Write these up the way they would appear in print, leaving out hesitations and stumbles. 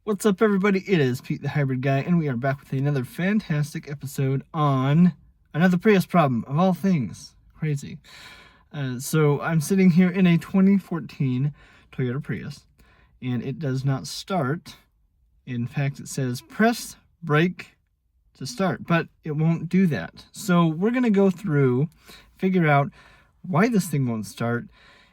What's up, everybody? It is Pete the Hybrid Guy, and we are back with another fantastic episode on another Prius problem, of all things. Crazy. So I'm sitting here in a 2014 Toyota Prius, and it does not start. In fact, it says press brake to start, but it won't do that. So we're going to go through, figure out why this thing won't start,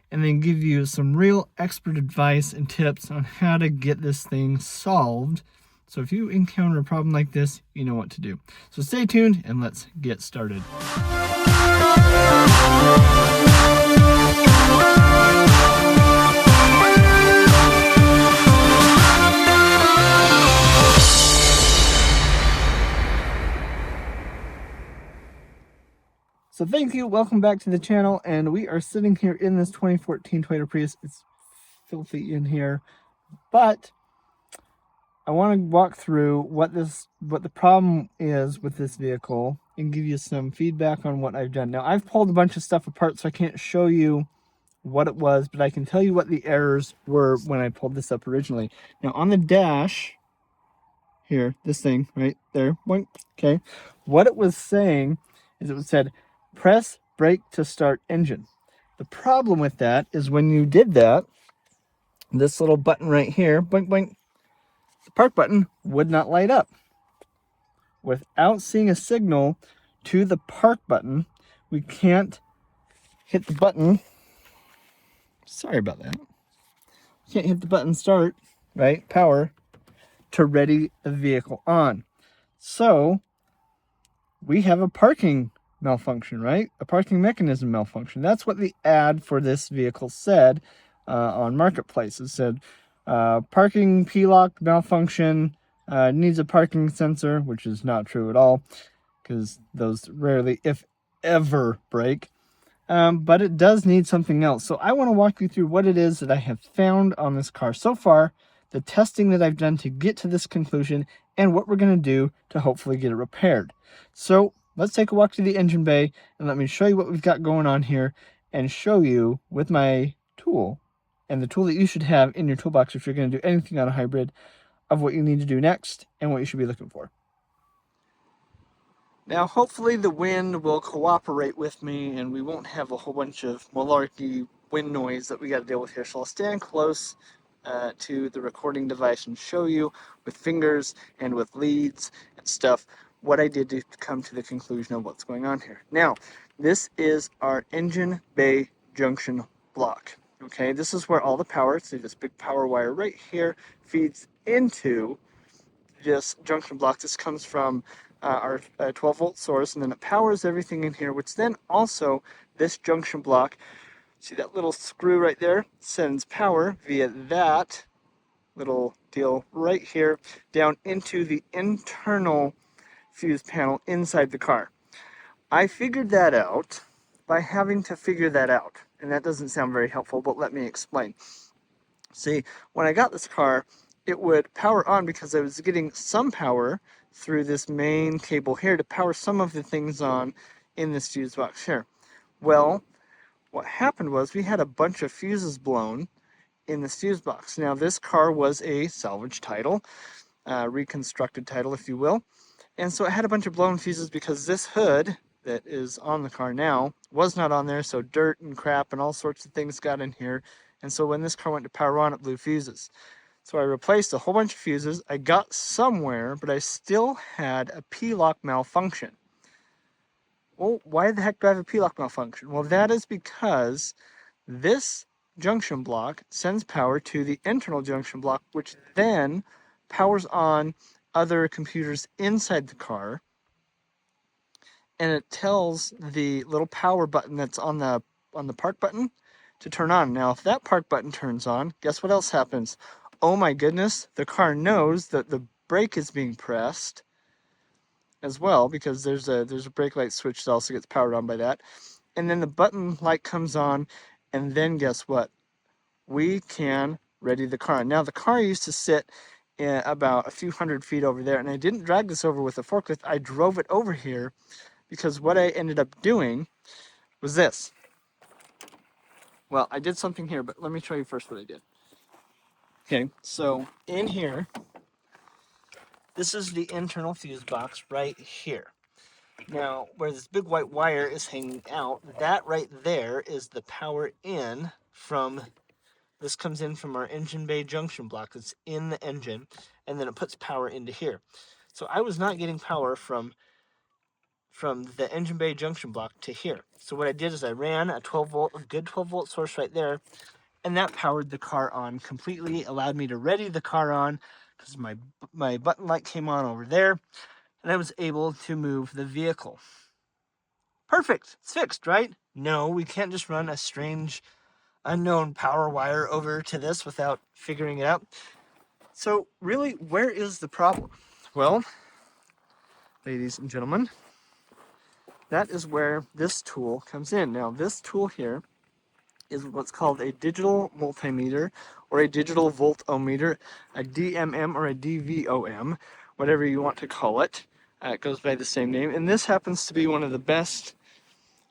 and then give you some real expert advice and tips on how to get this thing solved. So if you encounter a problem like this, you know what to do. So stay tuned and let's get started. So thank you, welcome back to the channel, and we are sitting here in this 2014 Toyota Prius. It's filthy in here, but I want to walk through what the problem is with this vehicle and give you some feedback on what I've done. Now, I've pulled a bunch of stuff apart, so I can't show you what it was, but I can tell you what the errors were when I pulled this up originally. Now, on the dash here, this thing right there, boink, okay, what it was saying is it said, press brake to start engine. The problem with that is when you did that, this little button right here, boink, boink, the park button would not light up. Without seeing a signal to the park button, we can't hit the button. Sorry about that. We can't hit the button start, right? Power to ready the vehicle on. So we have a parking malfunction, right? A parking mechanism malfunction. That's what the ad for this vehicle said on Marketplace. It said parking P-lock malfunction, needs a parking sensor, which is not true at all because those rarely, if ever, break. But it does need something else. So I want to walk you through what it is that I have found on this car so far, the testing that I've done to get to this conclusion, and what we're going to do to hopefully get it repaired. So let's take a walk to the engine bay and let me show you what we've got going on here and show you with my tool and the tool that you should have in your toolbox if you're going to do anything on a hybrid of what you need to do next and what you should be looking for. Now, hopefully the wind will cooperate with me and we won't have a whole bunch of malarkey wind noise that we got to deal with here. So I'll stand close to the recording device and show you with fingers and with leads and stuff what I did to come to the conclusion of what's going on here. Now, this is our engine bay junction block. Okay, this is where all the power, see this big power wire right here, feeds into this junction block. This comes from our 12-volt source, and then it powers everything in here, which then also, this junction block, see that little screw right there, sends power via that little deal right here down into the internal fuse panel inside the car. I figured that out by having to figure that out, and that doesn't sound very helpful, but let me explain. See, when I got this car, it would power on because I was getting some power through this main cable here to power some of the things on in this fuse box here. Well, what happened was we had a bunch of fuses blown in this fuse box. Now, this car was a salvage title, reconstructed title, if you will. And so it had a bunch of blown fuses because this hood that is on the car now was not on there, so dirt and crap and all sorts of things got in here. And so when this car went to power on, it blew fuses. So I replaced a whole bunch of fuses. I got somewhere, but I still had a P-lock malfunction. Well, why the heck do I have a P-lock malfunction? Well, that is because this junction block sends power to the internal junction block, which then powers on other computers inside the car, and it tells the little power button that's on the park button to turn on. Now, if that park button turns on, guess what else happens? Oh my goodness, the car knows that the brake is being pressed as well, because there's a brake light switch that also gets powered on by that. And then the button light comes on, and then guess what? We can ready the car. Now, the car used to sit about a few hundred feet over there, and I didn't drag this over with a forklift. I drove it over here because what I ended up doing was this. Well, I did something here, but let me show you first what I did. Okay, so in here, This is the internal fuse box right here. Now, where this big white wire is hanging out, that right there is the power in from, this comes in from our engine bay junction block. It's in the engine, and then it puts power into here. So I was not getting power from the engine bay junction block to here. So what I did is I ran a 12 volt, a good 12 volt source right there, and that powered the car on completely, allowed me to ready the car on, because my button light came on over there, and I was able to move the vehicle. Perfect, it's fixed, right? No, we can't just run a strange, unknown power wire over to this without figuring it out. So really, where is the problem? Well, ladies and gentlemen, that is where this tool comes in. Now, this tool here is what's called a digital multimeter or a digital voltometer, a DMM or a DVOM, whatever you want to call it. It goes by the same name. And this happens to be one of the best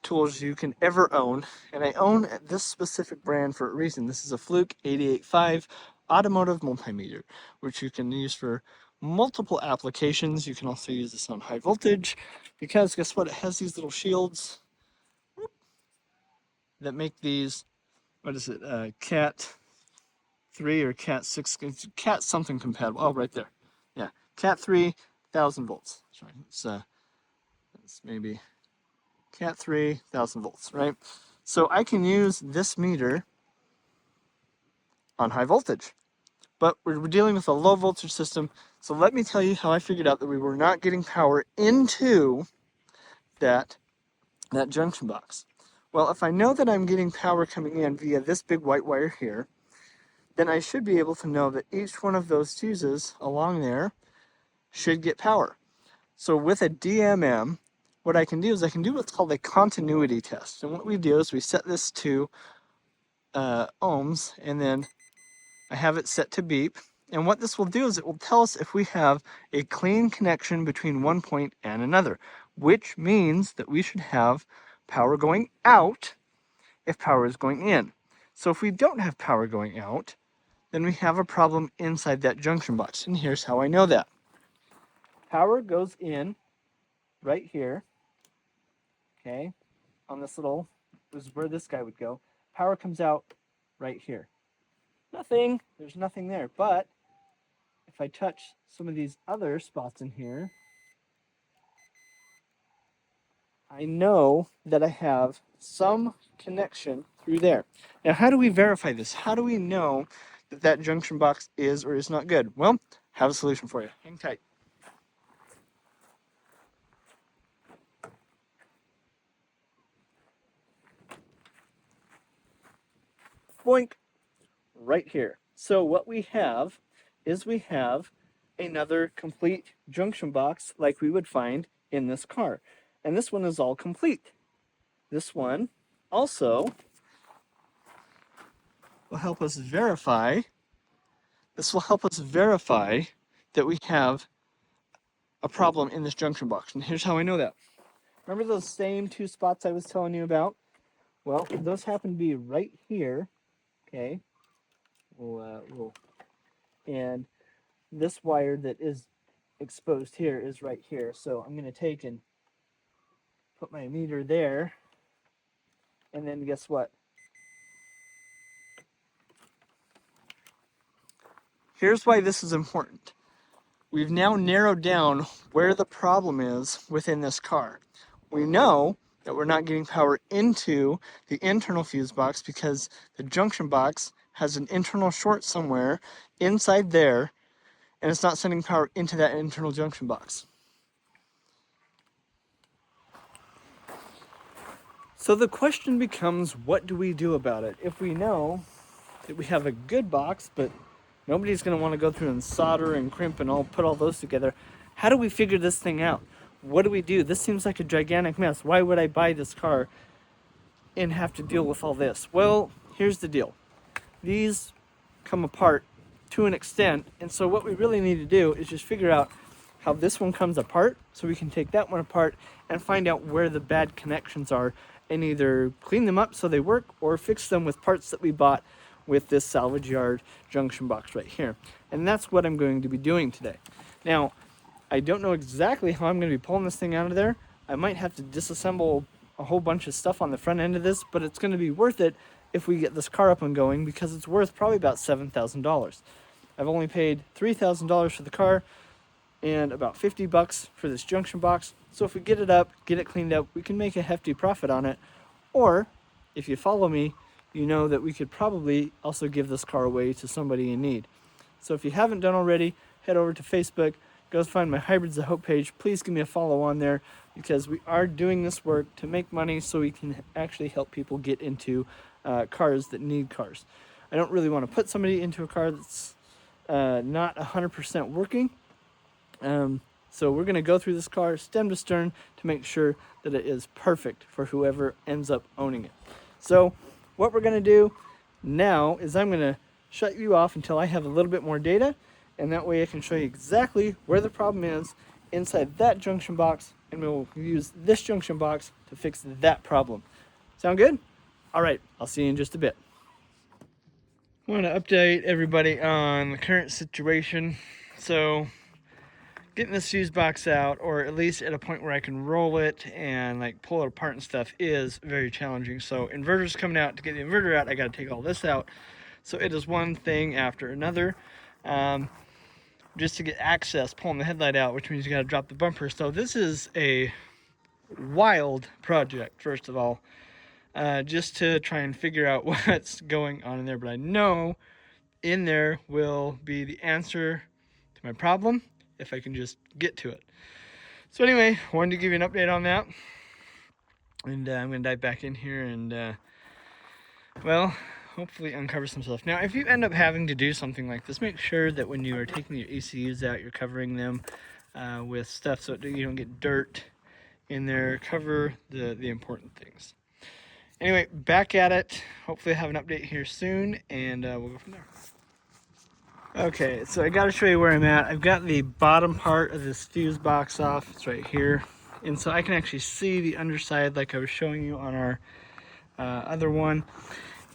tools you can ever own. And I own this specific brand for a reason. This is a Fluke 885 automotive multimeter, which you can use for multiple applications. You can also use this on high voltage, because guess what? It has these little shields that make these, what is it, Cat 3 or Cat 6, Cat something compatible. Oh, right there. Yeah, Cat 3, 1000 volts. Sorry, it's maybe Cat 3, 1000 volts, right? So I can use this meter on high voltage, but we're dealing with a low voltage system. So let me tell you how I figured out that we were not getting power into that junction box. Well, if I know that I'm getting power coming in via this big white wire here, then I should be able to know that each one of those fuses along there should get power. So with a DMM, what I can do is I can do what's called a continuity test. And what we do is we set this to ohms, and then I have it set to beep. And what this will do is it will tell us if we have a clean connection between one point and another, which means that we should have power going out if power is going in. So if we don't have power going out, then we have a problem inside that junction box. And here's how I know that. Power goes in right here, okay, on this little, this is where this guy would go. Power comes out right here. Nothing, there's nothing there. But if I touch some of these other spots in here, I know that I have some connection through there. Now, how do we verify this? How do we know that that junction box is or is not good? Well, I have a solution for you. Hang tight. Boink. Right here. So what we have is we have another complete junction box like we would find in this car. And this one is all complete. This one also will help us verify, that we have a problem in this junction box. And here's how I know that. Remember those same two spots I was telling you about? Well, those happen to be right here, okay? And this wire that is exposed here is right here. So I'm going to take and put my meter there. And then guess what? Here's why this is important. We've now narrowed down where the problem is within this car. We know that we're not getting power into the internal fuse box because the junction box has an internal short somewhere inside there, and it's not sending power into that internal junction box. So the question becomes, what do we do about it? If we know that we have a good box, but nobody's going to want to go through and solder and crimp and put all those together, how do we figure this thing out? What do we do? This seems like a gigantic mess. Why would I buy this car and have to deal with all this? Well, here's the deal. These come apart to an extent, and so what we really need to do is just figure out how this one comes apart so we can take that one apart and find out where the bad connections are and either clean them up so they work or fix them with parts that we bought with this salvage yard junction box right here. And that's what I'm going to be doing today. Now, I don't know exactly how I'm going to be pulling this thing out of there. I might have to disassemble a whole bunch of stuff on the front end of this, but it's going to be worth it if we get this car up and going, because it's worth probably about $7,000. I've only paid $3,000 for the car and about 50 bucks for this junction box. So if we get it up, get it cleaned up, we can make a hefty profit on it. Or if you follow me, you know that we could probably also give this car away to somebody in need. So if you haven't done already, head over to Facebook, go find my Hybrids of Hope page. Please give me a follow on there, because we are doing this work to make money so we can actually help people get into cars that need cars. I don't really want to put somebody into a car that's not 100% working. So we're going to go through this car stem to stern to make sure that it is perfect for whoever ends up owning it. So what we're going to do now is I'm going to shut you off until I have a little bit more data, and that way I can show you exactly where the problem is inside that junction box, and we'll use this junction box to fix that problem. Sound good? All right, I'll see you in just a bit. I want to update everybody on the current situation. So getting this fuse box out, or at least at a point where I can roll it and like pull it apart and stuff, is very challenging. So inverter's coming out. To get the inverter out, I got to take all this out. So it is one thing after another. Just to get access, pulling the headlight out, which means you got to drop the bumper. So this is a wild project, first of all, just to try and figure out what's going on in there. But I know in there will be the answer to my problem if I can just get to it. So anyway, wanted to give you an update on that, and I'm going to dive back in here and well, hopefully uncover some stuff. Now, if you end up having to do something like this, make sure that when you are taking your ECUs out, you're covering them with stuff so you don't get dirt in there. Cover the important things. Anyway, back at it. Hopefully I have an update here soon, and we'll go from there. Okay, so I got to show you where I'm at. I've got the bottom part of this fuse box off. It's right here. And so I can actually see the underside like I was showing you on our other one.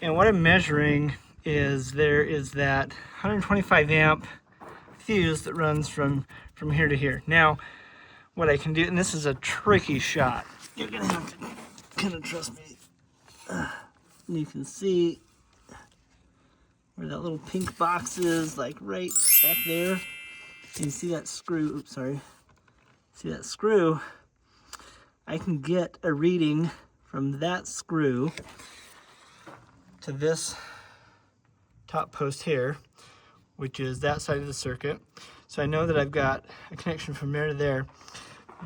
And what I'm measuring is there is that 125 amp fuse that runs from here to here. Now, what I can do, and this is a tricky shot, you're gonna have to kind of trust me. You can see where that little pink box is, like right back there. And you see that screw, oops, sorry. See that screw? I can get a reading from that screw to this top post here, which is that side of the circuit. So I know that I've got a connection from there to there,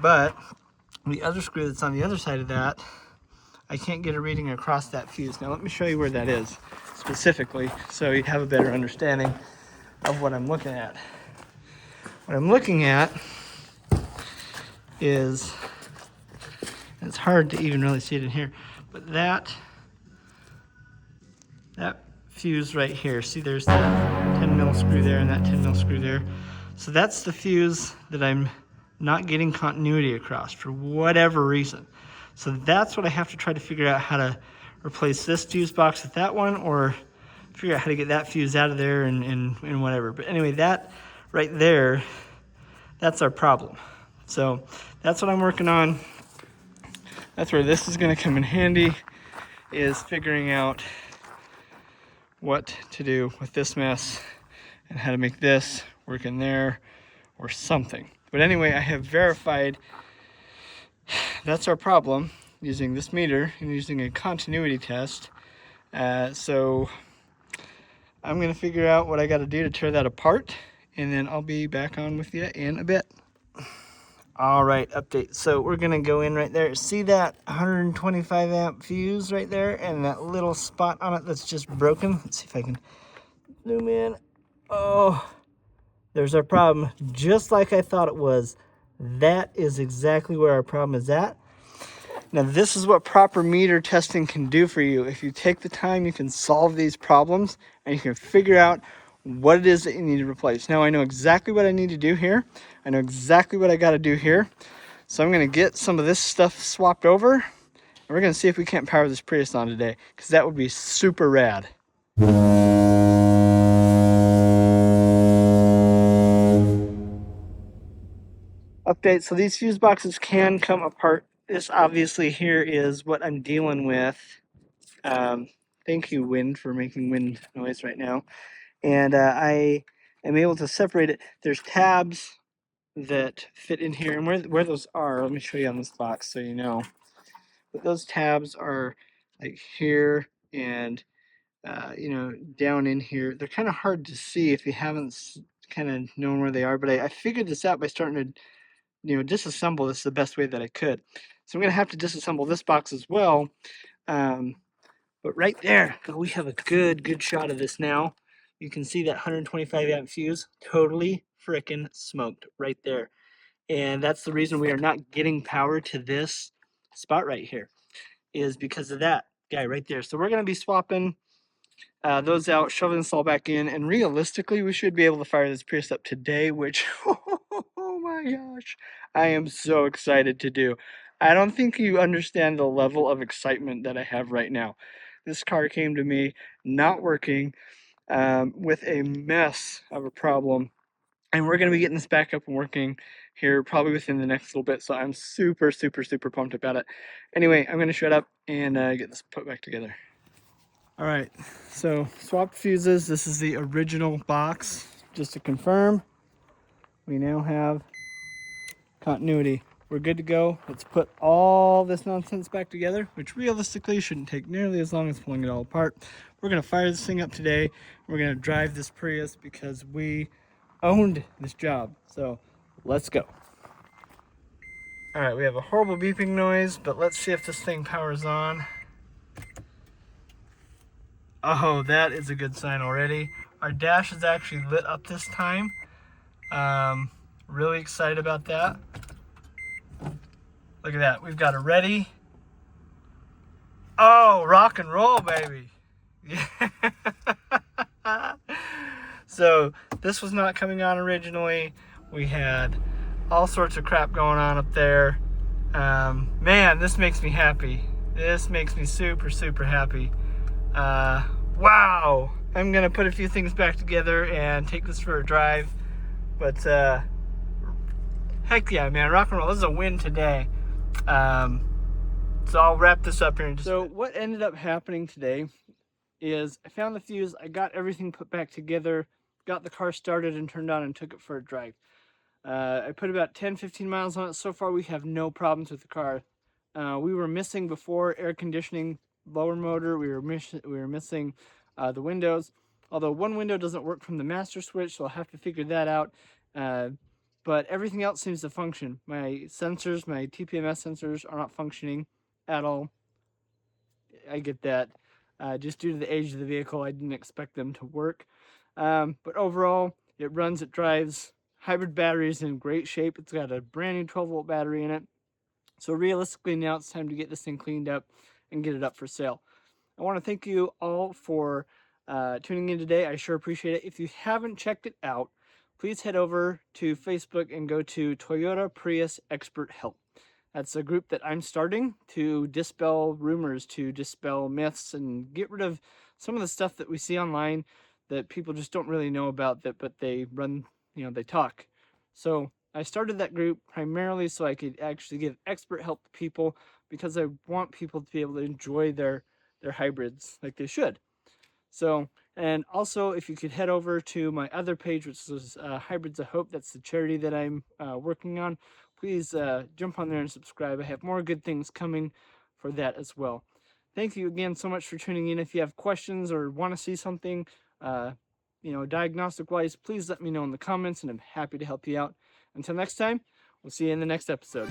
but the other screw that's on the other side of that, I can't get a reading across that fuse. Now let me show you where that is specifically so you have a better understanding of what I'm looking at. What I'm looking at is, and it's hard to even really see it in here, but that fuse right here, see there's that 10 mil screw there and that 10 mil screw there. So that's the fuse that I'm not getting continuity across for whatever reason. So that's what I have to try to figure out, how to replace this fuse box with that one, or figure out how to get that fuse out of there and whatever. But anyway, that right there, that's our problem. So that's what I'm working on. That's where this is going to come in handy, is figuring out what to do with this mess and how to make this work in there or something. But anyway, I have verified that's our problem using this meter and using a continuity test. So I'm going to figure out what I got to do to tear that apart, and then I'll be back on with you in a bit. All right, update. So we're going to go in right there. See that 125 amp fuse right there and that little spot on it that's just broken? Let's see if I can zoom in. Oh, there's our problem. Just like I thought it was. That is exactly where our problem is at. Now, this is what proper meter testing can do for you. If you take the time, you can solve these problems and you can figure out what it is that you need to replace. Now, I know exactly what I need to do here. I know exactly what I got to do here. So I'm going to get some of this stuff swapped over, and we're going to see if we can't power this Prius on today, because that would be super rad. update. So these fuse boxes can come apart. This obviously here is what I'm dealing with. Thank you, wind, for making wind noise right now. And I am able to separate it. There's tabs that fit in here, and where those are, let me show you on this box so you know. But those tabs are like here and down in here. They're kind of hard to see if you haven't kind of known where they are, but I figured this out by starting to disassemble this the best way that I could. So I'm gonna have to disassemble this box as well. But right there, we have a good shot of this now. You can see that 125 amp fuse totally frickin' smoked right there. And that's the reason we are not getting power to this spot right here, is because of that guy right there. So we're gonna be swapping those out, shoving this all back in, and realistically, we should be able to fire this Prius up today, which, oh my gosh, I am so excited to do. I don't think you understand the level of excitement that I have right now. This car came to me not working, with a mess of a problem, and we're going to be getting this back up and working here probably within the next little bit, so I'm super pumped about it. Anyway, I'm going to shut up and get this put back together. All right, so swapped fuses. This is the original box. Just to confirm, we now have continuity. We're good to go. Let's put all this nonsense back together, which realistically shouldn't take nearly as long as pulling it all apart. We're gonna fire this thing up today. We're gonna drive this Prius because we owned this job. So let's go. All right, we have a horrible beeping noise, but let's see if this thing powers on. Oh, that is a good sign already. Our dash is actually lit up this time. Really excited about that. Look at that. We've got it ready. Oh, rock and roll, baby. Yeah. So this was not coming on originally. We had all sorts of crap going on up there. Man, this makes me happy. This makes me super happy. Wow. I'm going to put a few things back together and take this for a drive. But heck yeah, man, rock and roll. This is a win today. So I'll wrap this up here in just a bit. What ended up happening today is I found the fuse, I got everything put back together, got the car started and turned on and took it for a drive. I put about 10-15 miles on it. So far we have no problems with the car. We were missing before air conditioning, lower motor. We were missing the windows. Although one window doesn't work from the master switch, so I'll have to figure that out. But everything else seems to function. My sensors, my TPMS sensors are not functioning at all. I get that. Just due to the age of the vehicle, I didn't expect them to work. But overall, it runs, it drives. Hybrid battery is in great shape. It's got a brand new 12-volt battery in it. So realistically, now it's time to get this thing cleaned up and get it up for sale. I want to thank you all for tuning in today. I sure appreciate it. If you haven't checked it out, please head over to Facebook and go to Toyota Prius Expert Help. That's a group that I'm starting to dispel rumors, to dispel myths, and get rid of some of the stuff that we see online that people just don't really know about, but they run, they talk. So I started that group primarily so I could actually give expert help to people, because I want people to be able to enjoy their hybrids like they should. So, and also if you could head over to my other page, which is Hybrids of Hope. That's the charity that I'm working on. Please jump on there and subscribe. I have more good things coming for that as well. Thank you again so much for tuning in. If you have questions or want to see something, diagnostic wise, please let me know in the comments and I'm happy to help you out. Until next time, we'll see you in the next episode.